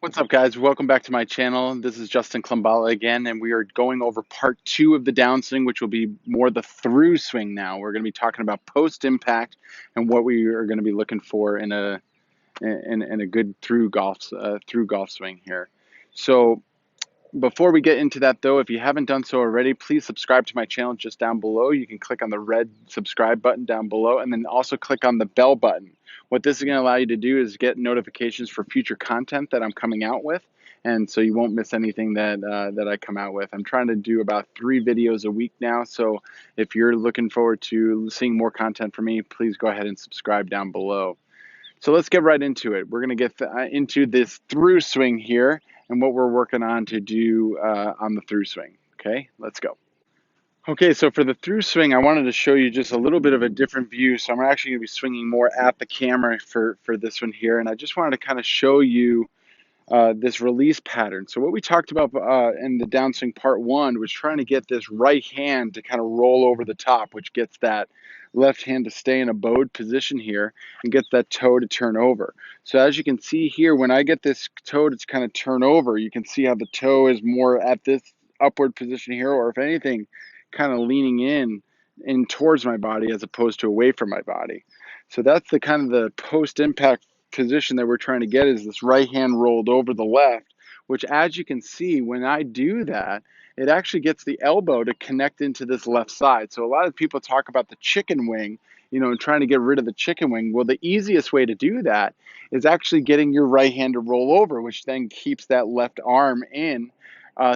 What's up, guys? Welcome back to my channel. This is Justin Klambala again, and we are going over part two of the downswing, which will be more the through swing now. We're going to be talking about post impact and what we are going to be looking for in a good through golf swing here. So before we get into that, though, if you haven't done so already, please subscribe to my channel just down below. You can click on the red subscribe button down below, and then also click on the bell button. What this is going to allow you to do is get notifications for future content that I'm coming out with, and so you won't miss anything that I come out with. I'm trying to do about 3 videos a week now, so if you're looking forward to seeing more content from me, please go ahead and subscribe down below. So let's get right into it. We're going to get into this through swing here and what we're working on to do on the through swing. Okay, let's go. Okay, so for the through swing, I wanted to show you just a little bit of a different view. So I'm actually going to be swinging more at the camera for this one here. And I just wanted to kind of show you this release pattern. So what we talked about in the downswing part one was trying to get this right hand to kind of roll over the top, which gets that left hand to stay in a bowed position here and gets that toe to turn over. So as you can see here, when I get this toe to kind of turn over, you can see how the toe is more at this upward position here, or if anything, kind of leaning in towards my body as opposed to away from my body. So that's the kind of the post impact position that we're trying to get, is this right hand rolled over the left, which, as you can see, when I do that, it actually gets the elbow to connect into this left side. So a lot of people talk about the chicken wing, and trying to get rid of the chicken wing. Well, the easiest way to do that is actually getting your right hand to roll over, which then keeps that left arm in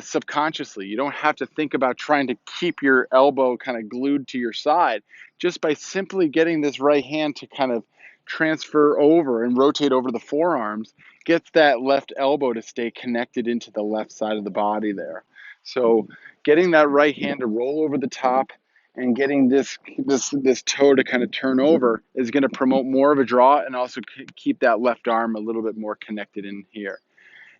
subconsciously. You don't have to think about trying to keep your elbow kind of glued to your side. Just by simply getting this right hand to kind of transfer over and rotate over the forearms, gets that left elbow to stay connected into the left side of the body there. So getting that right hand to roll over the top and getting this toe to kind of turn over is going to promote more of a draw and also keep that left arm a little bit more connected in here.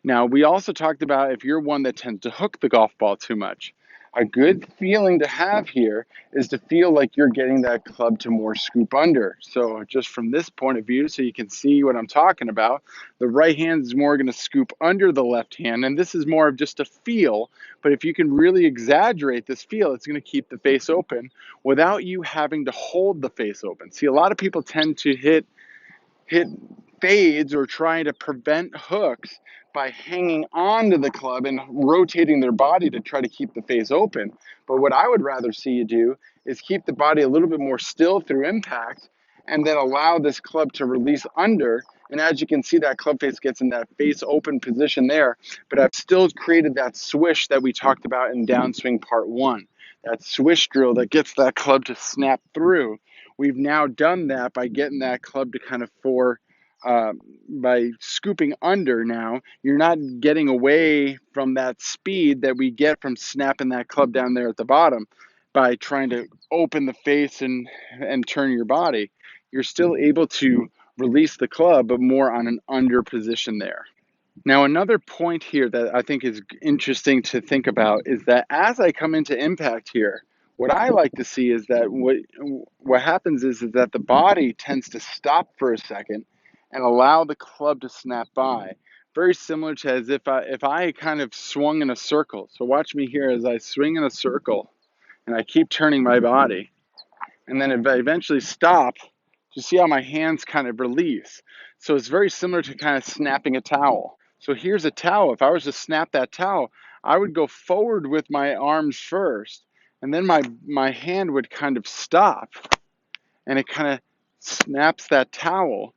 Now, we also talked about if you're one that tends to hook the golf ball too much. A good feeling to have here is to feel like you're getting that club to more scoop under. So just from this point of view, so you can see what I'm talking about, the right hand is more going to scoop under the left hand, and this is more of just a feel, but if you can really exaggerate this feel, it's going to keep the face open without you having to hold the face open. See, a lot of people tend to hit fades or trying to prevent hooks by hanging on to the club and rotating their body to try to keep the face open. But what I would rather see you do is keep the body a little bit more still through impact and then allow this club to release under. And as you can see, that club face gets in that face open position there, but I've still created that swish that we talked about in downswing part one, that swish drill that gets that club to snap through. We've now done that by getting that club to kind of by scooping under. Now you're not getting away from that speed that we get from snapping that club down there at the bottom by trying to open the face and turn your body. You're still able to release the club, but more on an under position there. Now, another point here that I think is interesting to think about is that as I come into impact here, what I like to see is that what happens is that the body tends to stop for a second and allow the club to snap by. Very similar to as if I kind of swung in a circle. So watch me here as I swing in a circle and I keep turning my body. And then if I eventually stop, you see how my hands kind of release. So it's very similar to kind of snapping a towel. So here's a towel. If I was to snap that towel, I would go forward with my arms first, and then my hand would kind of stop, and it kind of snaps that towel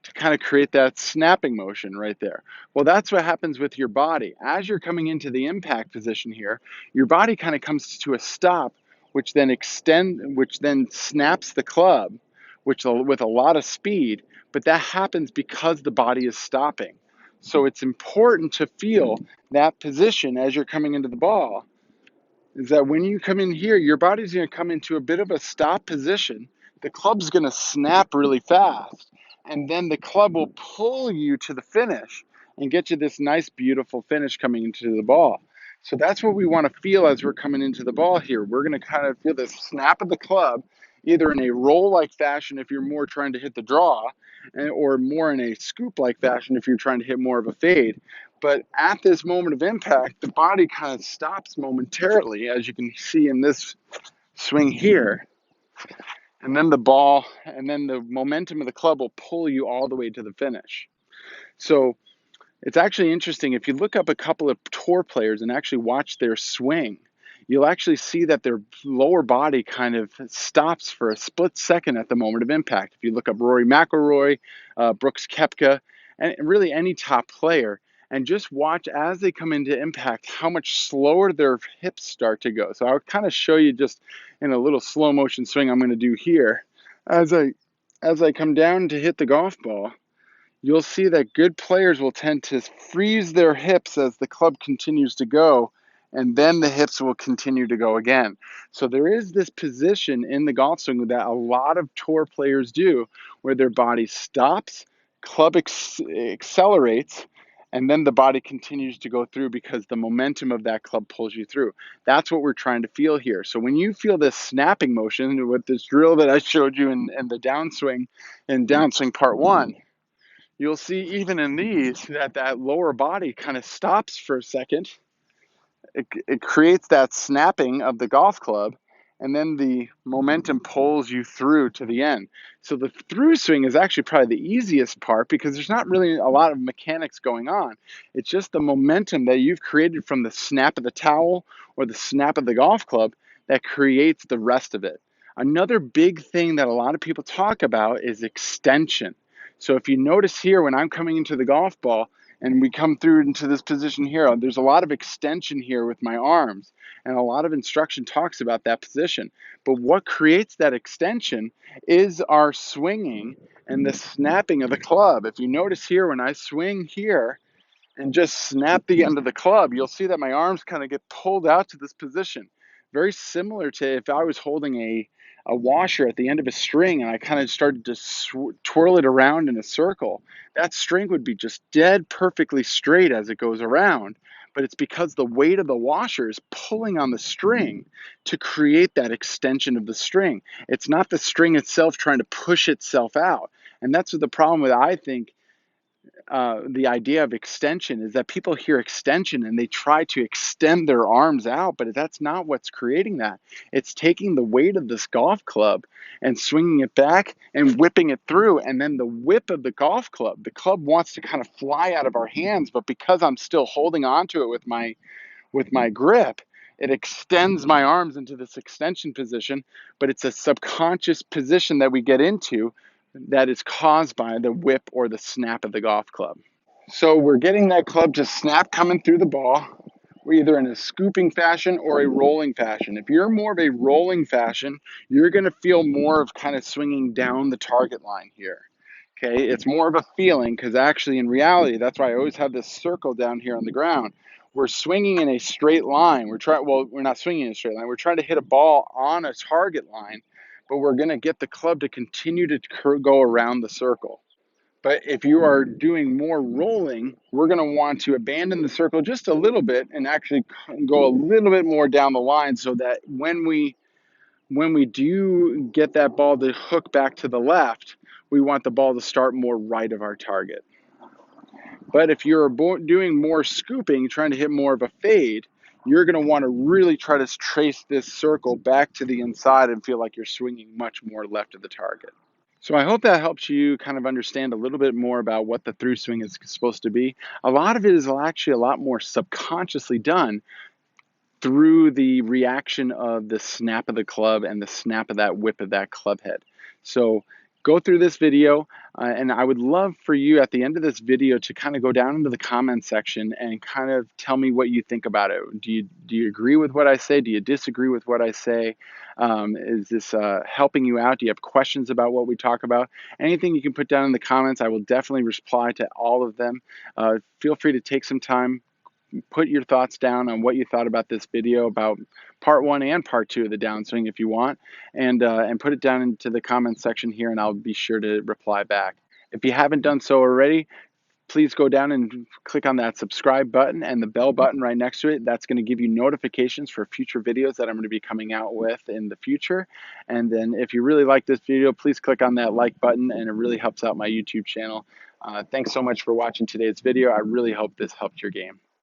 to kind of create that snapping motion right there. Well, that's what happens with your body. As you're coming into the impact position here, your body kind of comes to a stop, which then snaps the club, which with a lot of speed, but that happens because the body is stopping. So it's important to feel that position as you're coming into the ball, is that when you come in here, your body's going to come into a bit of a stop position. The club's going to snap really fast, and then the club will pull you to the finish and get you this nice, beautiful finish coming into the ball. So that's what we want to feel as we're coming into the ball here. We're going to kind of feel the snap of the club, either in a roll-like fashion if you're more trying to hit the draw, or more in a scoop-like fashion if you're trying to hit more of a fade. But at this moment of impact, the body kind of stops momentarily, as you can see in this swing here. And then the momentum of the club will pull you all the way to the finish. So it's actually interesting. If you look up a couple of tour players and actually watch their swing, you'll actually see that their lower body kind of stops for a split second at the moment of impact. If you look up Rory McIlroy, Brooks Koepka, and really any top player, and just watch as they come into impact how much slower their hips start to go. So I'll kind of show you just in a little slow motion swing I'm going to do here. As I come down to hit the golf ball, you'll see that good players will tend to freeze their hips as the club continues to go, and then the hips will continue to go again. So there is this position in the golf swing that a lot of tour players do, where their body stops, club accelerates, and then the body continues to go through because the momentum of that club pulls you through. That's what we're trying to feel here. So when you feel this snapping motion with this drill that I showed you in the downswing, in downswing part 1, you'll see even in these that lower body kind of stops for a second. It creates that snapping of the golf club, and then the momentum pulls you through to the end. So the through swing is actually probably the easiest part because there's not really a lot of mechanics going on. It's just the momentum that you've created from the snap of the towel or the snap of the golf club that creates the rest of it. Another big thing that a lot of people talk about is extension. So if you notice here, when I'm coming into the golf ball, and we come through into this position here, there's a lot of extension here with my arms, and a lot of instruction talks about that position. But what creates that extension is our swinging and the snapping of the club. If you notice here, when I swing here and just snap the end of the club, you'll see that my arms kind of get pulled out to this position. Very similar to if I was holding a washer at the end of a string and I kind of started to twirl it around in a circle. That string would be just dead perfectly straight as it goes around. But it's because the weight of the washer is pulling on the string to create that extension of the string. It's not the string itself trying to push itself out. And that's what the problem with, I think, the idea of extension is that people hear extension and they try to extend their arms out, but that's not what's creating that. It's taking the weight of this golf club and swinging it back and whipping it through, and then the whip of the golf club. The club wants to kind of fly out of our hands, but because I'm still holding onto it with my grip, it extends my arms into this extension position, but it's a subconscious position that we get into that is caused by the whip or the snap of the golf club. So we're getting that club to snap coming through the ball. We're either in a scooping fashion or a rolling fashion. If you're more of a rolling fashion, you're going to feel more of kind of swinging down the target line here. Okay, it's more of a feeling because actually in reality, that's why I always have this circle down here on the ground. We're swinging in a straight line. We're not swinging in a straight line. We're trying to hit a ball on a target line, but we're going to get the club to continue to go around the circle. But if you are doing more rolling, we're going to want to abandon the circle just a little bit and actually go a little bit more down the line so that when we do get that ball to hook back to the left, we want the ball to start more right of our target. But if you're doing more scooping, trying to hit more of a fade, you're going to want to really try to trace this circle back to the inside and feel like you're swinging much more left of the target. So I hope that helps you kind of understand a little bit more about what the through swing is supposed to be. A lot of it is actually a lot more subconsciously done through the reaction of the snap of the club and the snap of that whip of that club head. So go through this video, and I would love for you at the end of this video to kind of go down into the comment section and kind of tell me what you think about it. Do you agree with what I say? Do you disagree with what I say? Is this helping you out? Do you have questions about what we talk about? Anything you can put down in the comments, I will definitely reply to all of them. Feel free to take some time, put your thoughts down on what you thought about this video, about part 1 and part 2 of the downswing if you want, and put it down into the comments section here, and I'll be sure to reply back. If you haven't done so already, please go down and click on that subscribe button and the bell button right next to it. That's going to give you notifications for future videos that I'm going to be coming out with in the future. And then if you really like this video, please click on that like button, and it really helps out my YouTube channel. Thanks so much for watching today's video. I really hope this helped your game.